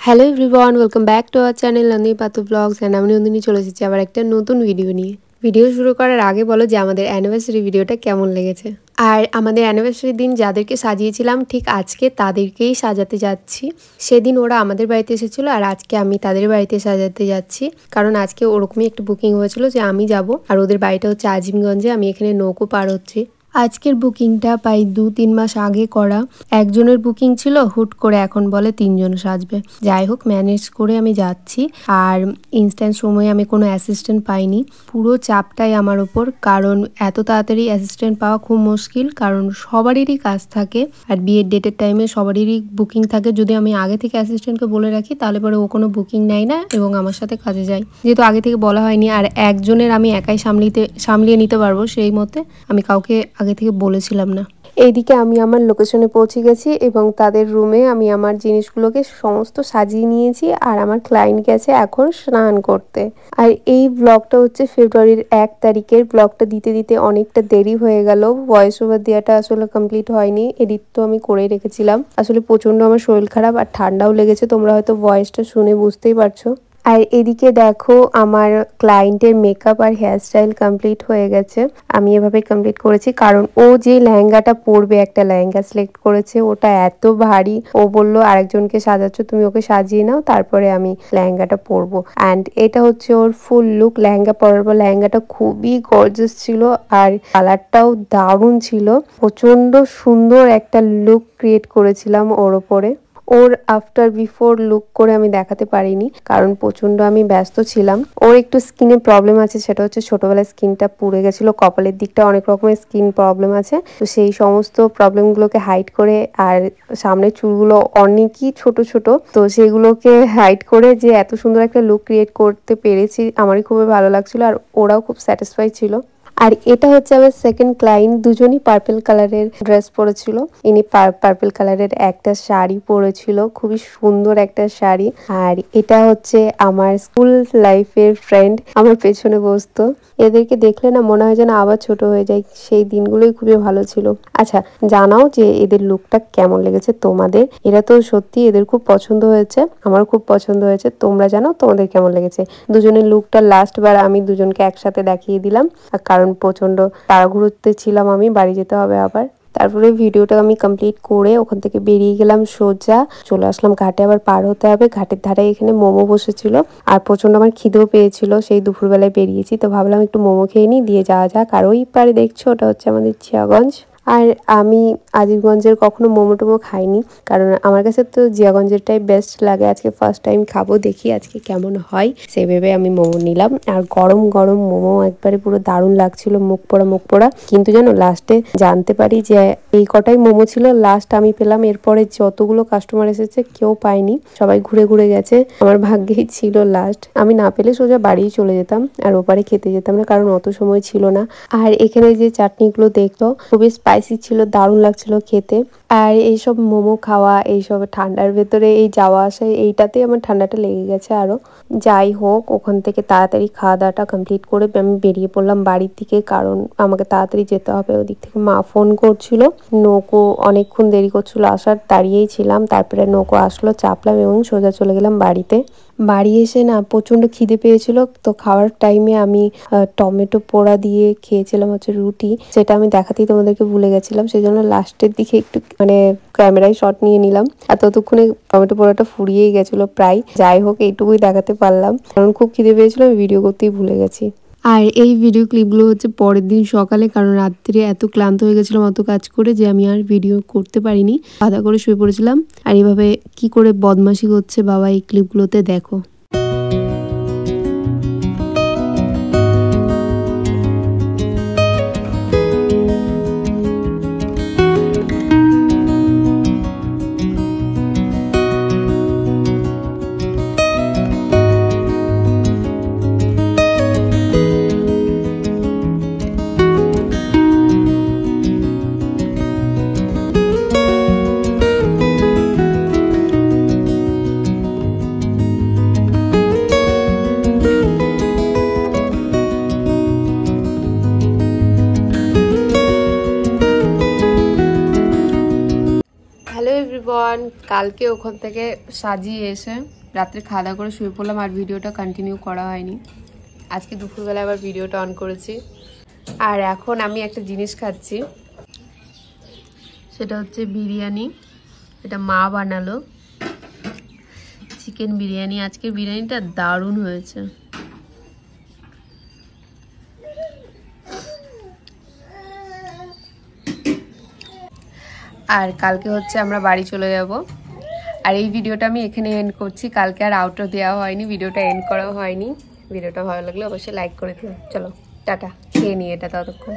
Hello everyone, welcome back to our channel Nandini Patu blogs and আমি নন্দিনী চলে এসেছি আবার একটা নতুন ভিডিও নিয়ে। ভিডিও শুরু করার আগে বলো যে আমাদের অ্যানিভার্সারি ভিডিওটা কেমন লেগেছে। আর আমাদের অ্যানিভার্সারির দিন যাদেরকে সাজিয়েছিলাম ঠিক আজকে তাদেরকেই সাজাতে যাচ্ছি। সেদিন ওরা আমাদের বাড়িতে এসেছিলো আর আজকে আমি তাদের বাড়িতে সাজাতে যাচ্ছি, কারণ আজকে ওরকমই একটা বুকিং হয়েছিল যে আমি যাব। আর ওদের বাড়িটা হচ্ছে আজিমগঞ্জে, আমি এখানে নৌকো পার হচ্ছি। আজকের বুকিংটা প্রায় 2-3 মাস আগে করা। একজনের বুকিং ছিল, হুট করে এখন বলে 3 জন সাজবে। যাই হোক, ম্যানেজ করে আমি যাচ্ছি। আর ইনস্ট্যান্ট সময়ে আমি কোনো অ্যাসিস্ট্যান্ট পাইনি, পুরো চাপটাই আমার ওপর, কারণ এত তাড়াতাড়ি অ্যাসিস্ট্যান্ট পাওয়া খুব মুশকিল, কারণ সবারই কাজ থাকে আর বিয়ের ডেটের টাইমে সবারই বুকিং থাকে। যদি আমি আগে থেকে অ্যাসিস্ট্যান্টকে বলে রাখি তাহলে পরে ও কোনো বুকিং নেয় না এবং আমার সাথে কাজে যায়। যেহেতু আগে থেকে বলা হয়নি আর একজনের আমি একাই সামলিয়ে নিতে পারবো, সেই মতে আমি কাউকে আগে থেকে বলেছিলাম না। এইদিকে আমি আমার লোকেশনে পৌঁছে গেছি এবং তাদের রুমে আমি আমার জিনিসগুলোকে সমস্ত সাজিয়ে নিয়েছি আর আমার ক্লায়েন্ট গেছে এখন স্নান করতে। আর এই ব্লগটা হচ্ছে ফেব্রুয়ারির 1 তারিখের। ব্লগটা দিতে দিতে অনেকটা দেরি হয়ে গেল, ভয়েস ওভার দেওয়াটা আসলে কমপ্লিট হয়নি। এডিট তো আমি করেই রেখেছিলাম। আসলে প্রচণ্ড আমার শরীর খারাপ আর ঠান্ডাও লেগেছে, তোমরা হয়তো ভয়েসটা শুনে বুঝতেই পারছো। আর এদিকে দেখো আমার ক্লায়েন্টের মেকআপ আর হেয়ারস্টাইল কমপ্লিট হয়ে গেছে। আমি এভাবে কমপ্লিট করেছি কারণ ও যে লেহেঙ্গাটা পরবে, একটা লেহেঙ্গা সিলেক্ট করেছে, ওটা এত ভারী। ও বললো আরেকজনকে সাজাচ্ছ, তুমি ওকে সাজিয়ে নাও, তারপরে আমি লেহেঙ্গাটা পরবো। অ্যান্ড এটা হচ্ছে ওর ফুল লুক লেহেঙ্গা পরার পর। লেহেঙ্গাটা খুবই গর্জাস ছিল আর কালারটাও দারুণ ছিল। প্রচন্ড সুন্দর একটা লুক ক্রিয়েট করেছিলাম ওর ওপরে। ওর আফটার বিফোর লুক করে আমি দেখাতে পারিনি কারণ প্রচন্ড আমি ব্যস্ত ছিলাম। ওর একটু স্কিনে প্রবলেম আছে, সেটা হচ্ছে ছোটবেলায় স্কিনটা পুড়ে গেছিল, কপালের দিকটা অনেক রকমের স্কিন প্রবলেম আছে। তো সেই সমস্ত প্রবলেমগুলোকে হাইড করে আর সামনের চুলগুলো অনেকই ছোট ছোট, তো সেগুলোকে হাইড করে যে এত সুন্দর একটা লুক ক্রিয়েট করতে পেরেছি আমারই খুবই ভালো লাগছিল আর ওরাও খুব স্যাটিসফাই ছিল। আর এটা হচ্ছে আমার সেকেন্ড ক্লায়েন্ট, দুজনই পার্পল কালারের ড্রেস পরেছিল। ইনি পার্পল কালারের একটা শাড়ি পরেছিল, খুবই সুন্দর একটা শাড়ি। আর এটা হচ্ছে আমার স্কুল লাইফের ফ্রেন্ড, আমার পেছনে বসতো। এদেরকে দেখলে না মনে হয় যেন আবার ছোট হয়ে যায়, সেই দিনগুলোই খুবই ভালো ছিল। আচ্ছা, জানাও যে এদের লুকটা কেমন লেগেছে তোমাদের। এরা তো সত্যি এদের খুব পছন্দ হয়েছে, আমার খুব পছন্দ হয়েছে। তোমরা জানাও তোমাদের কেমন লেগেছে। দুজনের লুকটা লাস্ট বার আমি দুজনকে একসাথে দেখিয়ে দিলাম, কারণ প্রচন্ড তাড়াহুড়োতে ছিলাম, আমি বাড়ি যেতে হবে আবার। তারপরে ভিডিওটা আমি কমপ্লিট করে ওখান থেকে বেরিয়ে গেলাম, সোজা চলে আসলাম ঘাটে। আবার পার হতে হবে, ঘাটের ধারে এখানে মোমো বসেছিল আর প্রচন্ড আমার খিদেও পেয়েছিল, সেই দুপুরবেলায় বেরিয়েছি, তো ভাবলাম একটু মোমো খেয়ে নিই, দিয়ে যাওয়া যাক। আর ওই পারে দেখছো ওটা হচ্ছে আমাদের জিয়াগঞ্জ। আর আমি আজিমগঞ্জের কখনো মোমো টোমো খাইনি, কারণ আমার কাছে তো জিয়াগঞ্জেরটাই বেস্ট লাগে। আজকে ফার্স্ট টাইম খাবো, দেখি আজকে কেমন হয় সেই ভেবে আমি মোমো নিলাম। আর গরম গরম মোমো একবারে পুরো দারুণ লাগছিল, মুখ পোড়া। কিন্তু জানো লাস্টে জানতে পারি যে এই কটাই মোমো ছিল লাস্ট আমি পেলাম, এরপরে যতগুলো কাস্টমার এসেছে কেউ পায়নি, সবাই ঘুরে ঘুরে গেছে। আমার ভাগ্যেই ছিল লাস্ট, আমি না পেলে সোজা বাড়িই চলে যেতাম আর ওপারে খেতে যেতাম না, কারণ অত সময় ছিল না। আর এখানে যে চাটনিগুলো দেখতো খুবই স্পাইসি ছিল, দারুণ লাগছিল খেতে। আর এইসব মোমো খাওয়া, এইসব ঠান্ডার ভেতরে এই যাওয়া আসা, এইটাতে আমার ঠান্ডাটা লেগে গেছে আরো। যাই হোক, ওখান থেকে তাড়াতাড়ি খাওয়া দাওয়াটা কমপ্লিট করে আমি বেরিয়ে পড়লাম বাড়ির দিকে, কারণ আমাকে তাড়াতাড়ি যেতে হবে। ওদিক থেকে মা ফোন করছিল, নৌকো অনেকক্ষণ দেরি করছিল আসার, দাঁড়িয়েই ছিলাম। তারপরে নৌকো আসলো, চাপলাম এবং সোজা চলে গেলাম বাড়িতে। বাড়ি এসে না প্রচন্ড খিদে পেয়েছিল, তো খাওয়ার টাইমে আমি টমেটো পোড়া দিয়ে খেয়েছিলাম হচ্ছে রুটি, যেটা আমি দেখাতেই তোমাদেরকে ভুলে গেছিলাম, সেই জন্য লাস্টের দিকে একটু ক্যামেরায় শট নিয়ে নিলাম। আর ততক্ষণে টমেটো পোড়াটা ফুরিয়েই গেছিল প্রায়। যাই হোক, এইটুকুই দেখাতে পারলাম, কারণ খুব খিদে পেয়েছিল, আমি ভিডিও করতেই ভুলে গেছি। আর এই ভিডিও ক্লিপগুলো হচ্ছে পরের দিন সকালে, কারণ রাত্রে এত ক্লান্ত হয়ে গেছিলাম অত কাজ করে যে আমি আর ভিডিও করতে পারিনি, আধা করে শুয়ে পড়েছিলাম। আর এইভাবে কি করে বদমাশি করছে বাবা এই ক্লিপগুলোতে দেখো। এভরিওয়ান, কালকে ওখান থেকে সাজিয়ে এসে রাত্রে খাওয়া দাওয়া করে শুয়ে পড়লাম আর ভিডিওটা কন্টিনিউ করা হয়নি। আজকে দুপুরবেলা আবার ভিডিওটা অন করেছি। আর এখন আমি একটা জিনিস খাচ্ছি, সেটা হচ্ছে বিরিয়ানি। এটা মা বানালো, চিকেন বিরিয়ানি। আজকের বিরিয়ানিটা দারুণ হয়েছে। আর কালকে হচ্ছে আমরা বাড়ি চলে যাব। আর এই ভিডিওটা আমি এখানে এন্ড করছি। কালকে আর আউটরো দেওয়া হয়নি, ভিডিওটা এন্ড করাও হয়নি। ভিডিওটা ভালো লাগলে অবশ্যই লাইক করে দিও। চলো টাটা, খেয়ে নিই এটা ততক্ষণ।